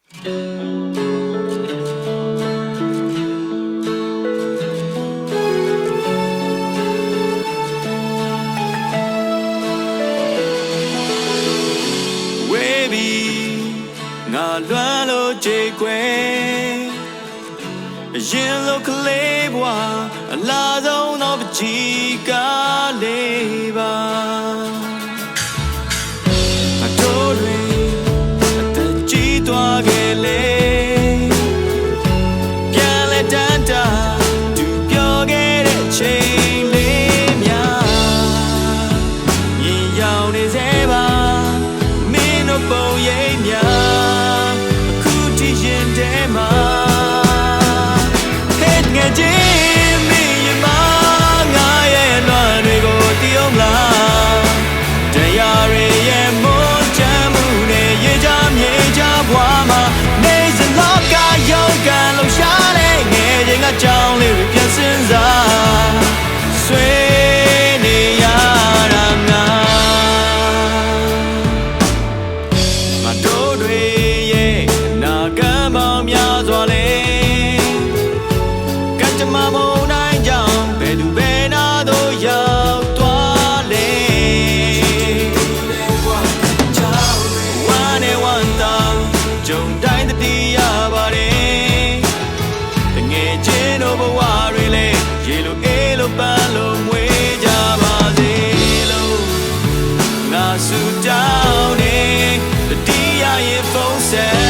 ငါလွမ်းလို့ကြိတ်ကွယ်အရင်လိုကလေးဘွာအလားဆုံးသောပကြီးကားလေးပါအတော်တွင်အသက်ကြီးသွားခဲ့လေပြန်လဲတန်းတာသူပြောခဲ့တဲ့ချိန်လေးများရင်ရောက်နေစေပါမင်းတို့ပုံရိပ်များကြောင်းလေးတွေပြန်စင်စားဆွေးနေရတာငါမတို့တွေရဲ့နာကံပေါင်းများစွာလေကတ္တမမုန်တိုင်းကြောင့်ဘယ်သူဘယ်နာတို့ရောက်သွားလေဝမ်းနဲ့ဝမ်းသာကြုံတိုင်းတတိယပါတယ်ငယ်ချင်းတို့ဘဝတွေလေရေလိုအေးလိုပန်းလိုမွေးကြပါစေလို့ငါဆုတောင်းနေတတိယရဲ့ဖုန်းဆက်